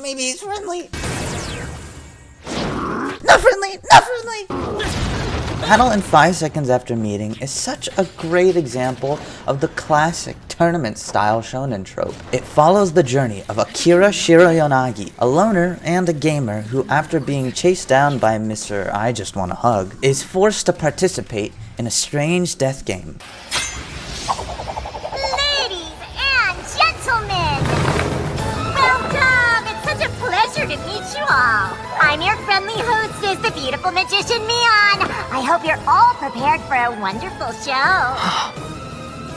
Maybe he's friendly. Not friendly! Not friendly! Battle in 5 seconds after meeting is such a great example of the classic tournament-style shonen trope. It follows the journey of Akira Shiroyanagi, a loner and a gamer who, after being chased down by Mr. I Just Wanna Hug, is forced to participate in a strange death game. Ladies and gentlemen, welcome! It's such a pleasure to meet you all. I'm your friendly hostess, the beautiful magician Mion. I hope you're all prepared for a wonderful show.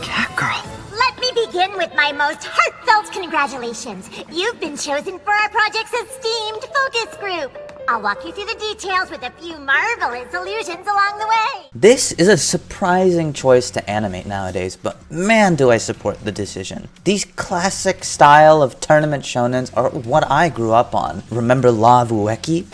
Cat girl. Let me begin with my most heartfelt congratulations. You've been chosen for our project's esteemed focus group. I'll walk you through the details with a few marvelous illusions along the way. This is a surprising choice to animate nowadays, but man do I support the decision. These classic style of tournament shonens are what I grew up on. Remember La Vueki?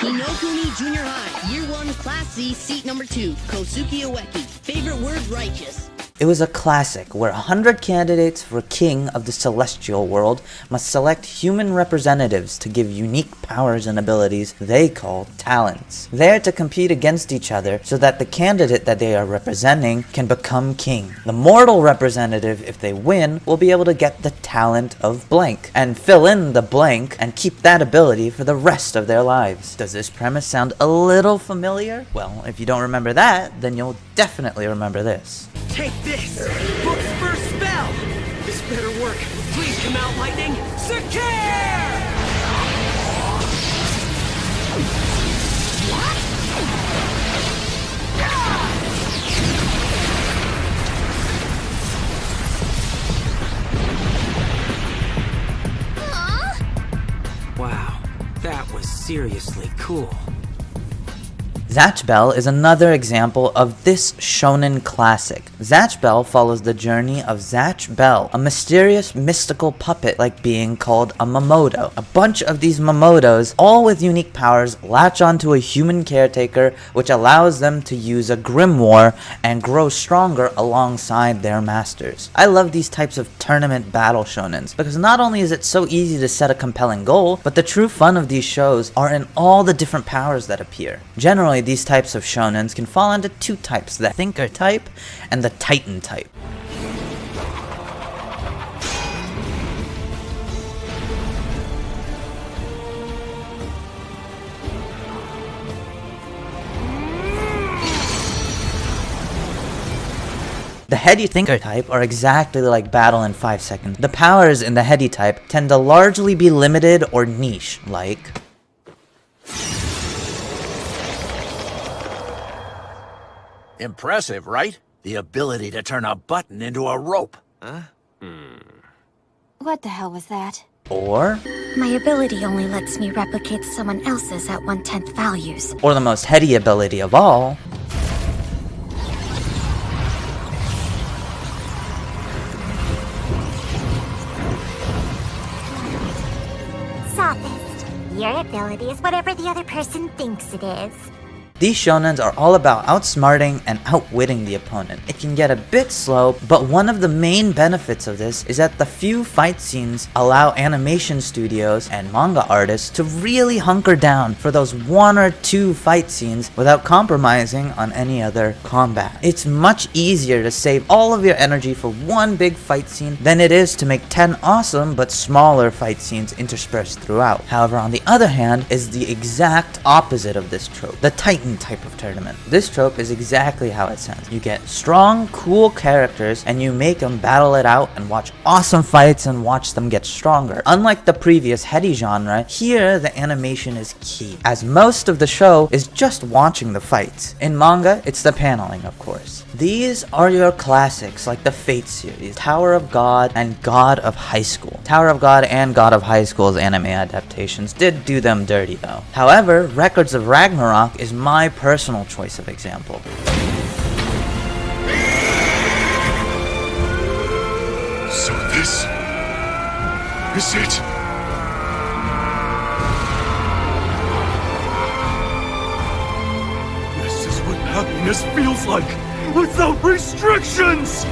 Hinokuni Junior High, Year 1, Class C, Seat Number 2, Kosuke Ueki. Favorite word, righteous. It was a classic where 100 candidates for king of the celestial world must select human representatives to give unique powers and abilities they call talents. They are to compete against each other so that the candidate that they are representing can become king. The mortal representative, if they win, will be able to get the talent of blank and fill in the blank and keep that ability for the rest of their lives. Does this premise sound a little familiar? Well, if you don't remember that, then you'll definitely remember this. Take this! Book's first spell! This better work! Please come out, lightning! Secure! Wow, that was seriously cool. Zatch Bell is another example of this shonen classic. Zatch Bell follows the journey of Zatch Bell, a mysterious mystical puppet-like being called a Momodo. A bunch of these Momodos, all with unique powers, latch onto a human caretaker which allows them to use a grimoire and grow stronger alongside their masters. I love these types of tournament battle shonens because not only is it so easy to set a compelling goal, but the true fun of these shows are in all the different powers that appear. Generally, these types of shonens can fall into two types, the thinker type and the titan type. The heady thinker type are exactly like Battle in 5 seconds. The powers in the heady type tend to largely be limited or niche, like impressive, right? The ability to turn a button into a rope. What the hell was that? or My ability only lets me replicate someone else's at 1/10 values. the most heady ability of all, Sophist, your ability is whatever the other person thinks it is. These shonens are all about outsmarting and outwitting the opponent. It can get a bit slow, but one of the main benefits of this is that the few fight scenes allow animation studios and manga artists to really hunker down for those 1 or 2 fight scenes without compromising on any other combat. It's much easier to save all of your energy for one big fight scene than it is to make 10 awesome but smaller fight scenes interspersed throughout. However, on the other hand, is the exact opposite of this trope, the Titan type of tournament. This trope is exactly how it sounds. You get strong, cool characters and you make them battle it out and watch awesome fights and watch them get stronger. Unlike the previous heady genre, here the animation is key, as most of the show is just watching the fights. In manga, it's the paneling, of course. These are your classics like the Fate series, Tower of God and God of High School. Tower of God and God of High School's anime adaptations did do them dirty though. However, Records of Ragnarok is my personal choice of example. So this is it. happiness feels like without restrictions!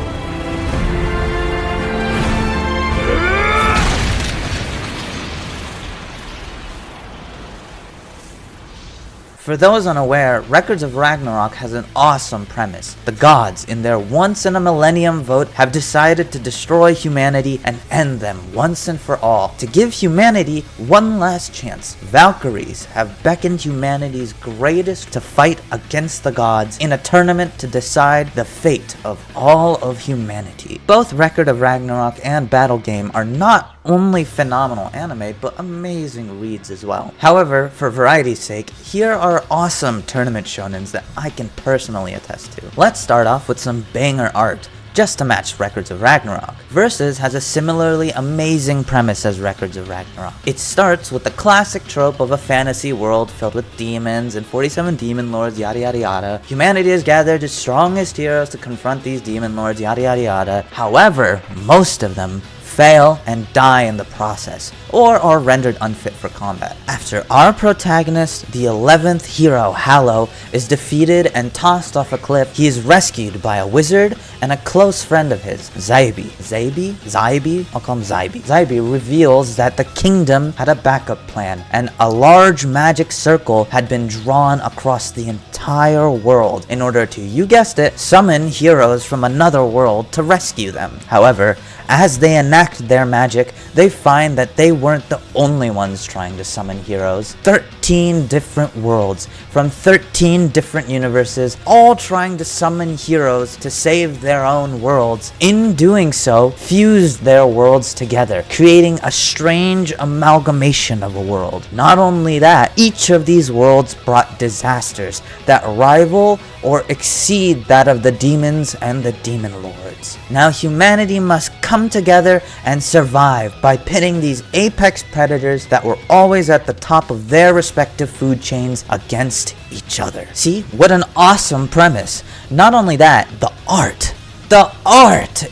For those unaware, Records of Ragnarok has an awesome premise. The gods, in their once-in-a-millennium vote, have decided to destroy humanity and end them once and for all. To give humanity one last chance, Valkyries have beckoned humanity's greatest to fight against the gods in a tournament to decide the fate of all of humanity. Both Record of Ragnarok and Battle Game are not only phenomenal anime, but amazing reads as well. However, for variety's sake, here are awesome tournament shounens that I can personally attest to. Let's start off with some banger art, just to match Records of Ragnarok. Versus has a similarly amazing premise as Records of Ragnarok. It starts with the classic trope of a fantasy world filled with demons and 47 demon lords, yada yada yada. Humanity has gathered its strongest heroes to confront these demon lords, yada yada yada. However, most of them fail and die in the process, or are rendered unfit for combat. After our protagonist, the 11th hero, Hallow, is defeated and tossed off a cliff, he is rescued by a wizard and a close friend of his, Zybe. Zybe? I'll call him Zybe. Zybe reveals that the kingdom had a backup plan, and a large magic circle had been drawn across the entire world in order to, you guessed it, summon heroes from another world to rescue them. However, as they enact their magic, they find that they weren't the only ones trying to summon heroes. 13 different worlds from 13 different universes, all trying to summon heroes to save their own worlds. In doing so, fused their worlds together, creating a strange amalgamation of a world. Not only that, each of these worlds brought disasters that rival or exceed that of the demons and the demon lords. Now humanity must come together and survive by pitting these apex predators that were always at the top of their respective food chains against each other. See, what an awesome premise. Not only that, the art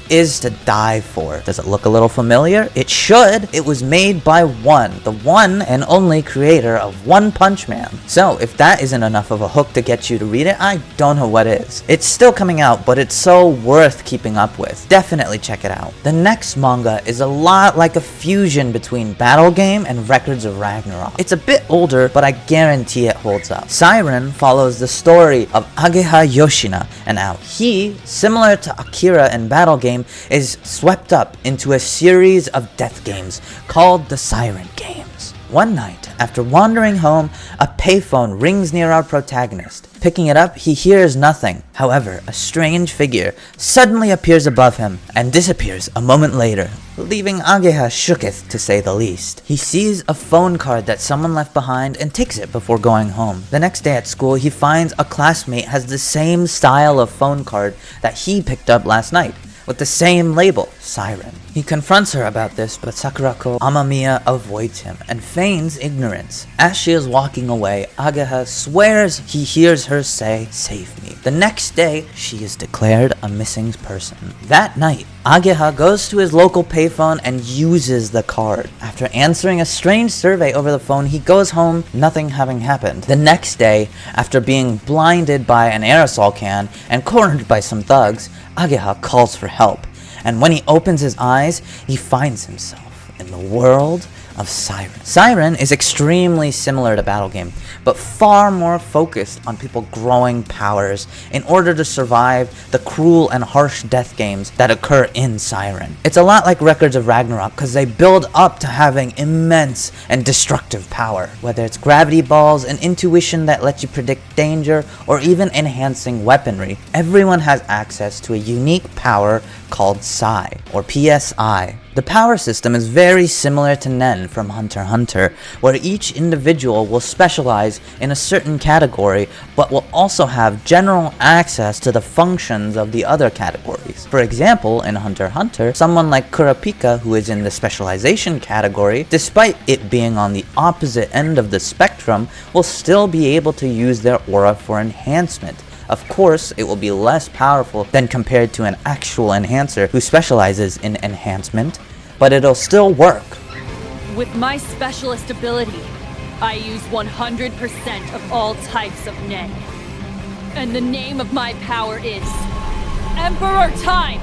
is to die for. Does it look a little familiar? It should. It was made by the one and only creator of One Punch Man. So if that isn't enough of a hook to get you to read it, I don't know what is. It's still coming out, but it's so worth keeping up with. Definitely check it out. The next manga is a lot like a fusion between Battle Game and Records of Ragnarok. It's a bit older, but I guarantee it holds up. Siren follows the story of Ageha Yoshina, and how he, similar to Akira and Battle Game, is swept up into a series of death games called the Siren Games. One night, after wandering home, a payphone rings near our protagonist. Picking it up, he hears nothing. However, a strange figure suddenly appears above him and disappears a moment later, leaving Ageha shooketh to say the least. He sees a phone card that someone left behind and takes it before going home. The next day at school, he finds a classmate has the same style of phone card that he picked up last night, with the same label, Siren. He confronts her about this, but Sakurako Amamiya avoids him and feigns ignorance. As she is walking away, Ageha swears he hears her say, "Save me." The next day, she is declared a missing person. That night, Ageha goes to his local payphone and uses the card. After answering a strange survey over the phone, he goes home, nothing having happened. The next day, after being blinded by an aerosol can and cornered by some thugs, Ageha calls for help. And when he opens his eyes, he finds himself in the world of Siren. Siren is extremely similar to Battle Game, but far more focused on people growing powers in order to survive the cruel and harsh death games that occur in Siren. It's a lot like Records of Ragnarok because they build up to having immense and destructive power. Whether it's gravity balls, an intuition that lets you predict danger, or even enhancing weaponry, everyone has access to a unique power called Psi, or PSI. The power system is very similar to Nen from Hunter x Hunter, where each individual will specialize in a certain category, but will also have general access to the functions of the other categories. For example, in Hunter x Hunter, someone like Kurapika, who is in the specialization category, despite it being on the opposite end of the spectrum, will still be able to use their aura for enhancement. Of course, it will be less powerful than compared to an actual enhancer who specializes in enhancement, but it'll still work. With my specialist ability, I use 100% of all types of Nen. And the name of my power is Emperor Time!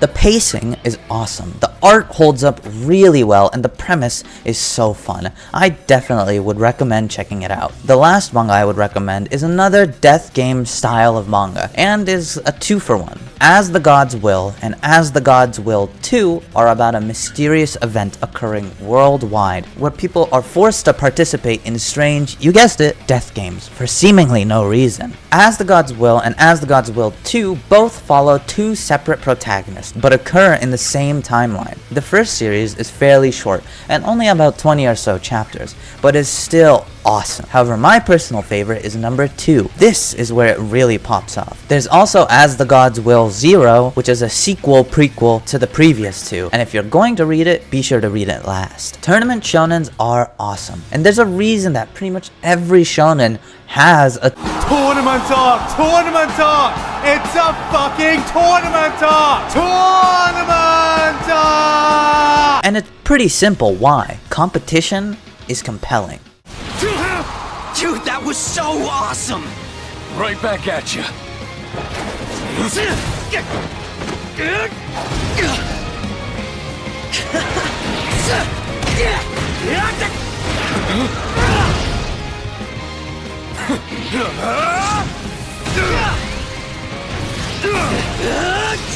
The pacing is awesome, the art holds up really well, and the premise is so fun. I definitely would recommend checking it out. The last manga I would recommend is another death game style of manga, and is a 2-for-1. As the Gods Will and As the Gods Will 2 are about a mysterious event occurring worldwide, where people are forced to participate in strange, you guessed it, death games, for seemingly no reason. As the Gods Will and As the Gods Will 2 both follow two separate protagonists, but occur in the same timeline. The first series is fairly short, and only about 20 or so chapters, but is still awesome. However, my personal favorite is number 2. This is where it really pops off. There's also As the Gods Will 0, which is a sequel prequel to the previous two, and if you're going to read it, be sure to read it last. Tournament shounens are awesome, and there's a reason that pretty much every shonen has a Tournament arc! Tournament arc! It's a fucking tournament arc! Tournament arc! and it's pretty simple why. Competition is compelling. Dude, that was so awesome! Right back at you.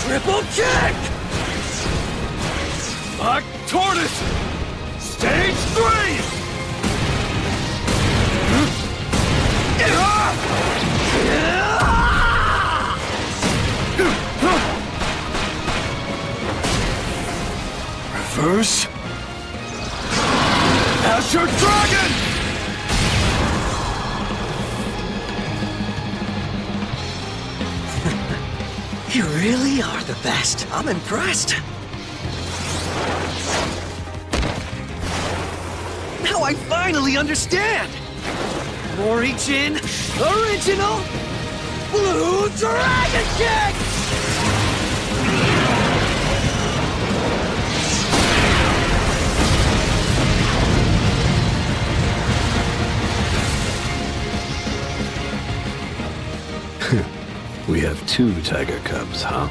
Triple kick! Black Tortoise! Stage 3! Reverse. Azure Dragon! You really are the best. I'm impressed. Now I finally understand! Origin, original, Blue Dragon Kick! We have 2 tiger cubs, huh?